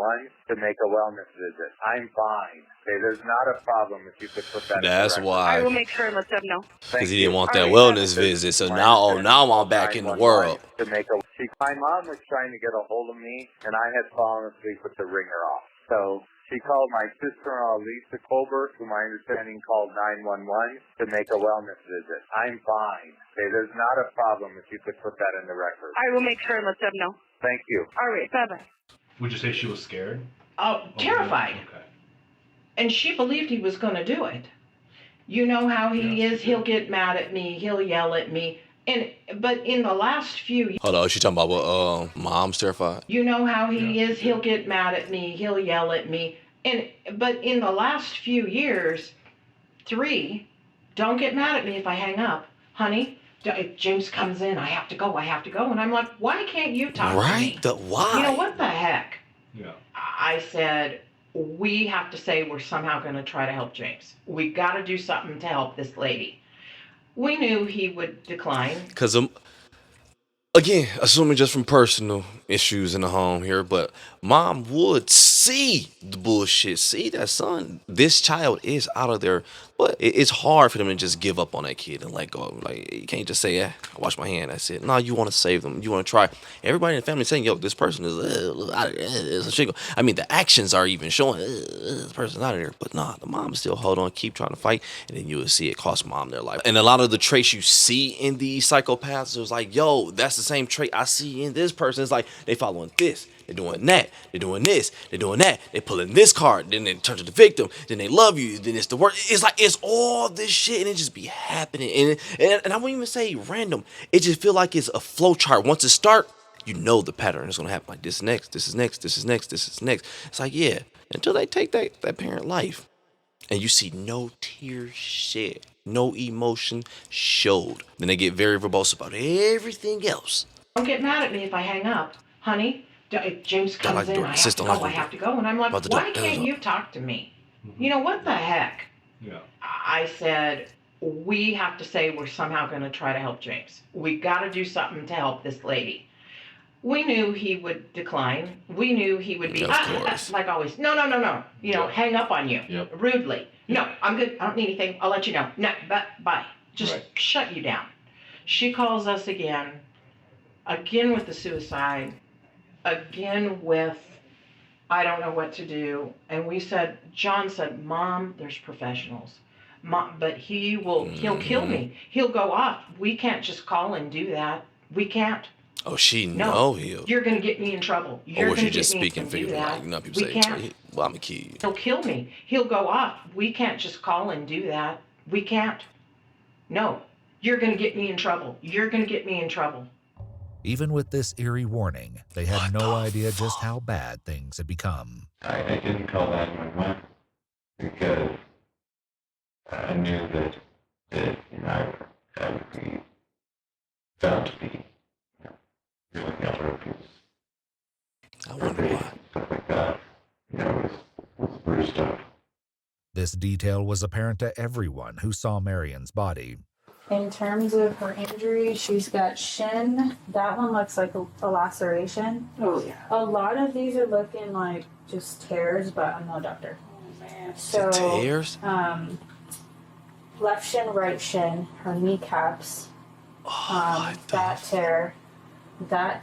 to make a wellness visit. I'm fine. Okay, there's not a problem if you could put that. That's why. I will make sure and let them know. Because he didn't want that wellness visit. So now I'm back in the world. My mom was trying to get a hold of me, and I had fallen asleep with the ringer off. So she called my sister-in-law, Lisa Colbert, whom I understand called 911 to make a wellness visit. I'm fine. Okay, there's not a problem if you could put that in the record. I will make sure and let them know. Thank you. All right, bye-bye. Would you say she was scared? Oh, terrified. Okay. And she believed he was going to do it. You know how he is. He'll get mad at me. He'll yell at me. But in the last few... Hold on, she talking about what, mom's terrified? You know how he is. He'll get mad at me. He'll yell at me. But in the last few years, 3, don't get mad at me if I hang up. Honey, if James comes in, I have to go. And I'm like, why can't you talk to me? Right? Why? You know, what the heck? Yeah. I said, we have to say we're somehow going to try to help James. We got to do something to help this lady. We knew he would decline. Because again, assuming just from personal issues in the home here, but mom would see the bullshit, see that son, this child is out of there. But it's hard for them to just give up on that kid and let go. Like, you can't just say, "Yeah, I wash my hand, that's it." No, you want to save them. You want to try. Everybody in the family saying, "Yo, this person is out of there." It's a shiggle. I mean, the actions are even showing this person's out of there. But nah, the mom still hold on, keep trying to fight, and then you will see it cost mom their life. And a lot of the traits you see in these psychopaths is like, yo, that's the same trait I see in this person. It's like they following this, they're doing that, they're doing this, they're doing that, they pulling this card, then they turn to the victim, then they love you, then it's the work. It's like it's all this shit, and it just be happening. And I wouldn't even say random. It just feel like it's a flow chart. Once it start, you know the pattern is gonna happen. Like this next, this is next, this is next, this is next. It's like, yeah, until they take that parent life. And you see no tears shed, no emotion showed. Then they get very verbose about everything else. Don't get mad at me if I hang up. Honey, if James comes in, I have to go, I have to go. And I'm like, why can't you talk to me? You know, what the heck? Yeah. I said, we have to say we're somehow going to try to help James. We got to do something to help this lady. We knew he would decline. We knew he would be, like always, no. You know, hang up on you rudely. No, I'm good. I don't need anything. I'll let you know. No, bye. Just shut you down. She calls us again with the suicide, again with, I don't know what to do. And we said, John said, Mom, there's professionals. Mom, but he'll kill me. He'll go off. We can't just call and do that. We can't. Oh, she know he'll. You're going to get me in trouble. Or was she just speaking figuratively? Like, you know, people say, well, I'm a kid. He'll kill me. He'll go off. We can't just call and do that. We can't. No. You're going to get me in trouble. You're going to get me in trouble. Even with this eerie warning, they had no idea just how bad things had become. I didn't call 911 because I knew that you know, I would be found to be really elder abuse. I wonder why. Stuff like that. You know, it's weird stuff. This detail was apparent to everyone who saw Marion's body. In terms of her injury, she's got shin. That one looks like a laceration. Oh, yeah. A lot of these are looking like just tears, but I'm not a doctor. Oh, man. So, tears? Left shin, right shin, her kneecaps, that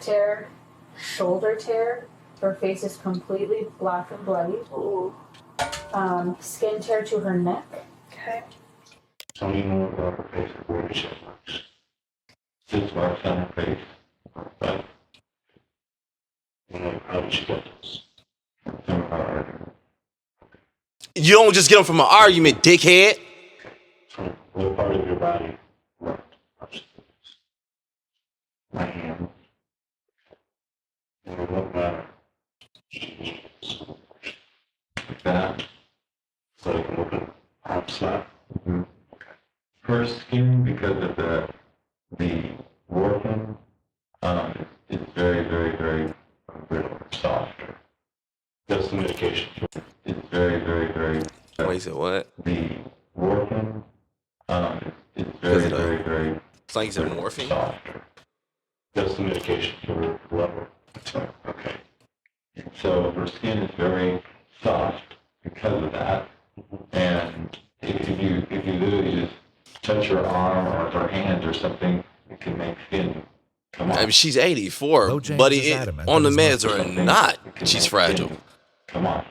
tear, shoulder tear. Her face is completely black and bloody. Oh. Skin tear to her neck. Okay. Tell me more about her face and where she looks. This marks on her face, but you know, how did she get this? From her argument. You don't just get them from an argument, dickhead. From what part of your body left upstairs? My hand. And what matter? Like that. So I can open arm slap. Mm-hmm. Her skin, because of the warping, is very, very, very brittle, softer. That's the medication. It's very, very, very. Wait, you said what? The warping, is very, very, very. It's like you said morphine. Softer. That's the medication for level. Okay. So her skin is very soft because of that, and if you literally just touch her arm or her hand or something, it can make skin come off. I mean, she's 84, buddy. On the meds or not, she's fragile. Come on.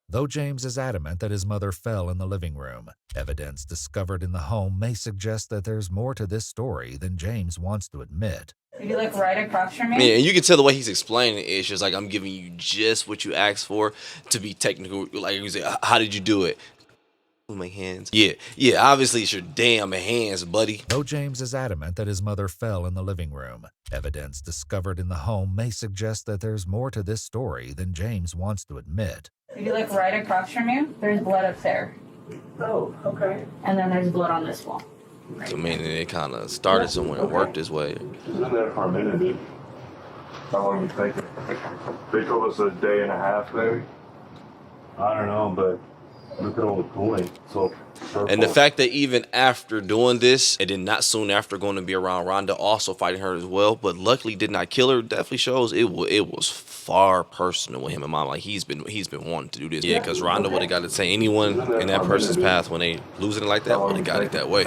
Though James is adamant that his mother fell in the living room, evidence discovered in the home may suggest that there's more to this story than James wants to admit. Maybe like right across from me? Yeah, and you can tell the way he's explaining it. It's just like, I'm giving you just what you asked for to be technical. Like you say, how did you do it? With my hands. Yeah, obviously it's your damn hands, buddy. Though James is adamant that his mother fell in the living room, evidence discovered in the home may suggest that there's more to this story than James wants to admit. Maybe like right across from you, there's blood up there. Oh, okay. And then there's blood on this wall. I mean, it kind of started somewhere and worked this way. Been there for a minute. How long you think? They told us a day and a half, maybe. I don't know, but look at all the cooling. So purple. And the fact that even after doing this, and then not soon after going to be around Rhonda, also fighting her as well, but luckily did not kill her, definitely shows it was far personal with him and mom. Like he's been wanting to do this. Yeah, because Rhonda would have got to say anyone in that person's path when they losing it like that would have got it that way.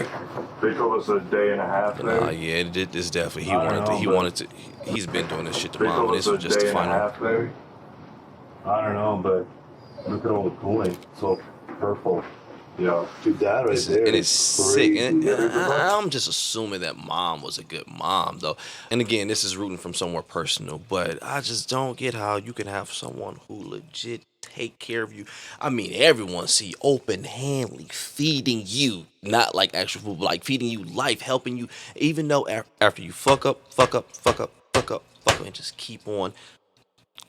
They told us a day and a half. Nah, yeah, this definitely he wanted to. He's been doing this shit to They mom, told and us this a was just day the and a final. half, baby. I don't know, but look at all the cooling. So purple. Yeah, dude, that right there. And it's sick. And crazy. I'm just assuming that mom was a good mom, though. And again, this is rooting from somewhere personal, but I just don't get how you can have someone who legit take care of you. I mean, everyone see open-handedly feeding you, not like actual food, but like feeding you life, helping you, even though after you fuck up, and just keep on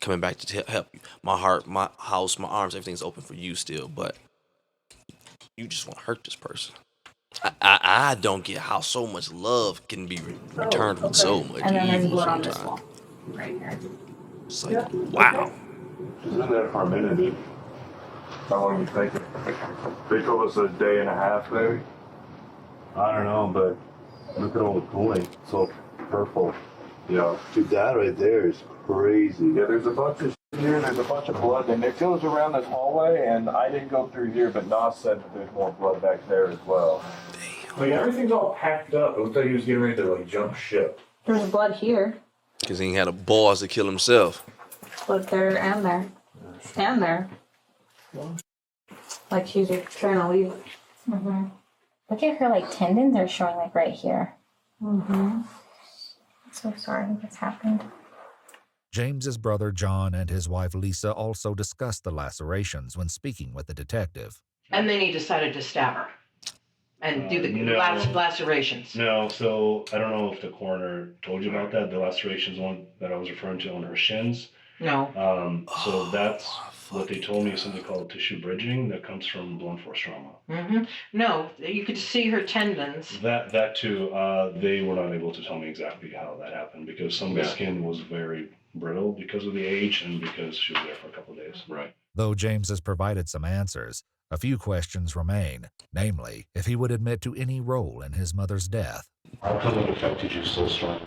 coming back to help you. My heart, my house, my arms, everything's open for you still, but you just want to hurt this person. I don't get how so much love can be returned with so much And then there's evil blood on this sometimes. wall. Right here. It's like, wow. She's been there for a minute, dude. How long you thinking? They told us a day and a half, baby. I don't know, but look at all the cooling. So purple. Yeah. Dude, that right there is crazy. Yeah, there's a bunch of shit here. There's a bunch of blood, and it goes around this hallway. And I didn't go through here, but Nas said that there's more blood back there as well. Damn. Like everything's all packed up. It looked like he was getting ready to like jump ship. There's blood here. Because he had a balls to kill himself. Blood there and there. And there. Like she's trying to leave. Mm-hmm. Look at her, like, tendons are showing, like, right here. Mm-hmm. So sorry this happened. James's brother John and his wife Lisa also discussed the lacerations when speaking with the detective. And then he decided to stab her and do the lacerations. No, so I don't know if the coroner told you about that. The lacerations one that I was referring to on her shins. No. So that's what they told me is something called tissue bridging that comes from blunt force trauma. Mm-hmm. No, you could see her tendons. That too. They were not able to tell me exactly how that happened because some of the skin was very brittle because of the age and because she was there for a couple of days. Right. Though James has provided some answers, a few questions remain, namely, if he would admit to any role in his mother's death. How come it affected you so strong?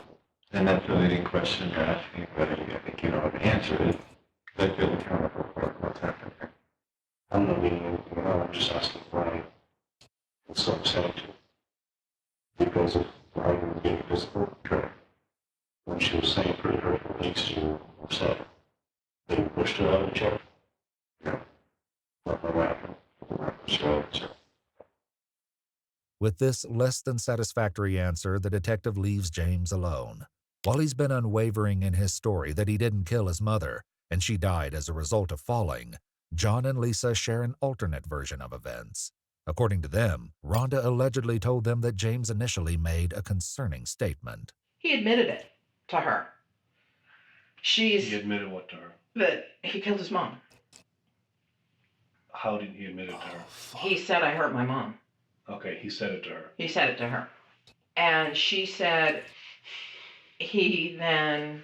And that's the leading question you're asking, but I think you know how to answer it. I feel accountable for what's happening here. I'm not meaning anything at all. I'm just asking why it's so upsetting to you. Because of how you were being physical. Correct. When she was saying pretty hurtful things, you were upset. They pushed her out of the chair. Yeah. What happened? Pushed her out of the chair. With this less than satisfactory answer, the detective leaves James alone. While he's been unwavering in his story that he didn't kill his mother, and she died as a result of falling, John and Lisa share an alternate version of events. According to them, Rhonda allegedly told them that James initially made a concerning statement. He admitted it to her. He admitted what to her? That he killed his mom. How did he admit it to her? He said, I hurt my mom. Okay, he said it to her. He said it to her. And she said, he then...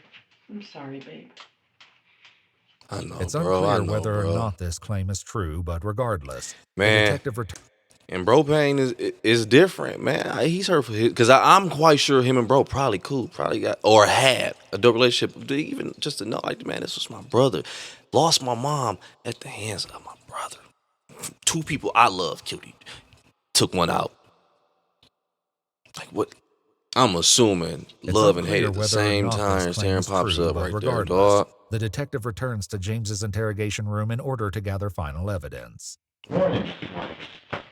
I'm sorry, babe. I know, It's bro. unclear I know, whether bro. or not this claim is true, but regardless, Man. the detective And bro pain is different, man. He's hurt for his, because I'm quite sure him and bro probably cool, probably got or had a dope relationship. Even just to know, like, man, this was my brother. Lost my mom at the hands of my brother. Two people I love killed him. Took one out. Like what? I'm assuming It's love and hate unclear at the whether or same not time. this claim Taryn is pops true, up but right there, regardless, dog. the detective returns to James's interrogation room in order to gather final evidence. Good morning. Good morning.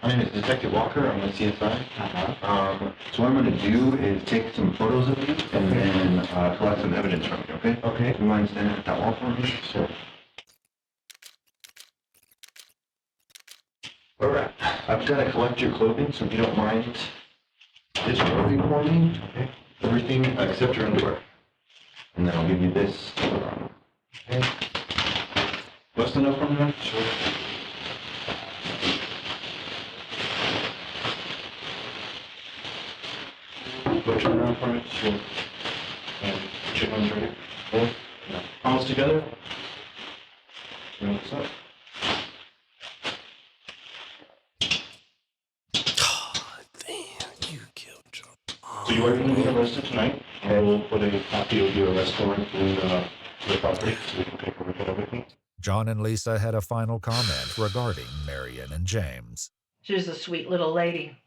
My name is Detective Walker. I'm with CSI. So what I'm going to do is take some photos of you and then collect some evidence from you, okay? Okay. Do you mind standing at that wall for me? Sure. All right. I've got to collect your clothing, so if you don't mind disrobing for me. Okay. Everything except your underwear. And then I'll give you this. Okay. What's enough from that? Sure. Put your arm for it. Sure. And put your hands right here. Palms together. What's up? you are going to be arrested tonight, and we'll put a copy of your arrest warrant in the property so we can take a look at everything. John and Lisa had a final comment regarding Marion and James. She was a sweet little lady.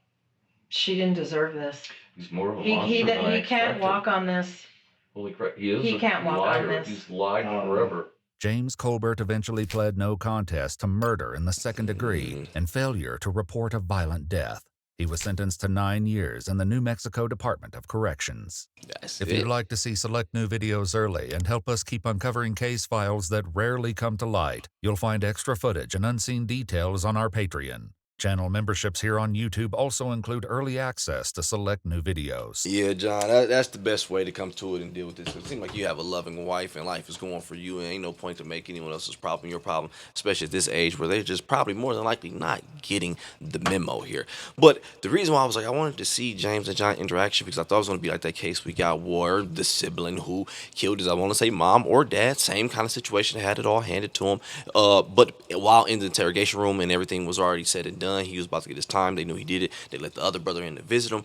She didn't deserve this. He's more of a He monster than I he can't expected. walk on this. Holy crap, he is He a can't walk liar. on this. He's lied forever. James Colbert eventually pled no contest to murder in the second degree and failure to report a violent death. He was sentenced to 9 years in the New Mexico Department of Corrections. If you'd like to see select new videos early and help us keep uncovering case files that rarely come to light, you'll find extra footage and unseen details on our Patreon. Channel memberships here on YouTube also include early access to select new videos. Yeah, John, that's the best way to come to it and deal with this. It seems like you have a loving wife and life is going for you, and ain't no point to make anyone else's problem your problem, especially at this age where they're just probably more than likely not getting the memo here. But the reason why I was like, I wanted to see James and John interaction because I thought it was going to be like that case we got where the sibling who killed his, I want to say mom or dad, same kind of situation, had it all handed to him. But while in the interrogation room and everything was already said and done, he was about to get his time. They knew he did it. They let the other brother in to visit him.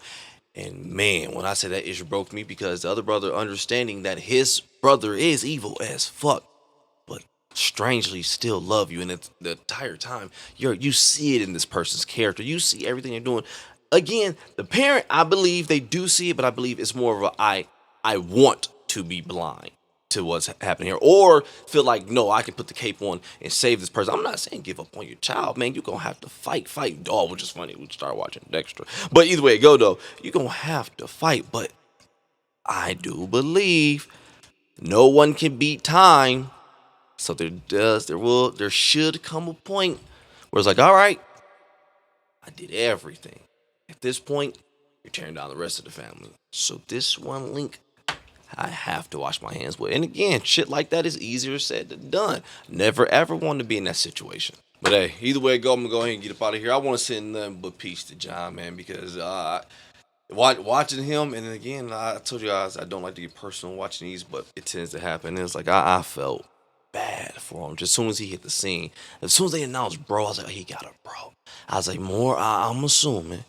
And man, when I say that issue broke me because the other brother understanding that his brother is evil as fuck, but strangely still love you. And it's the entire time you see it in this person's character. You see everything they're doing. Again, the parent, I believe they do see it, but I believe it's more of a I want to be blind to what's happening here, or feel like, no, I can put the cape on and save this person. I'm not saying give up on your child, man. You're gonna have to fight. Oh, which is funny, we start watching Dexter, but either way it go though, you're gonna have to fight. But I do believe no one can beat time, so there should come a point where it's like, all right, I did everything. At this point, you're tearing down the rest of the family. So this one link I have to wash my hands with. And again, shit like that is easier said than done. Never ever want to be in that situation. But hey, either way it go, I'm going to go ahead and get up out of here. I want to send nothing but peace to John, man, because watching him, and again, I told you guys I don't like to get personal watching these, but it tends to happen. It's like I felt bad for him. Just as soon as he hit the scene, as soon as they announced bro, I was like, oh, he got a bro. I was like, I'm assuming,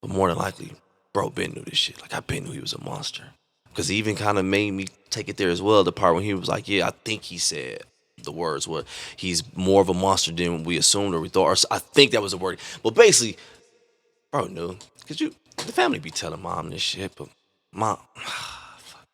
but more than likely, bro Ben knew this shit. Like, I Ben knew he was a monster. Because he even kind of made me take it there as well. The part when he was like, yeah, I think he said the words were, he's more of a monster than we assumed or we thought. Or I think that was the word. But basically, bro knew. Because the family be telling mom this shit. But mom,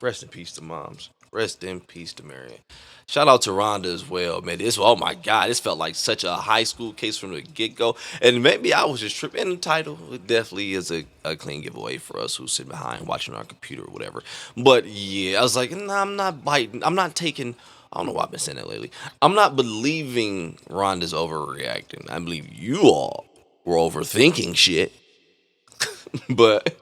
rest in peace to moms. Rest in peace to Marion. Shout out to Rhonda as well, man. Oh my God, this felt like such a high school case from the get-go. And maybe I was just tripping. The title definitely is a clean giveaway for us who sit behind watching our computer or whatever. But yeah, I was like, nah, I'm not biting. I'm not taking, I don't know why I've been saying that lately. I'm not believing Rhonda's overreacting. I believe you all were overthinking shit. But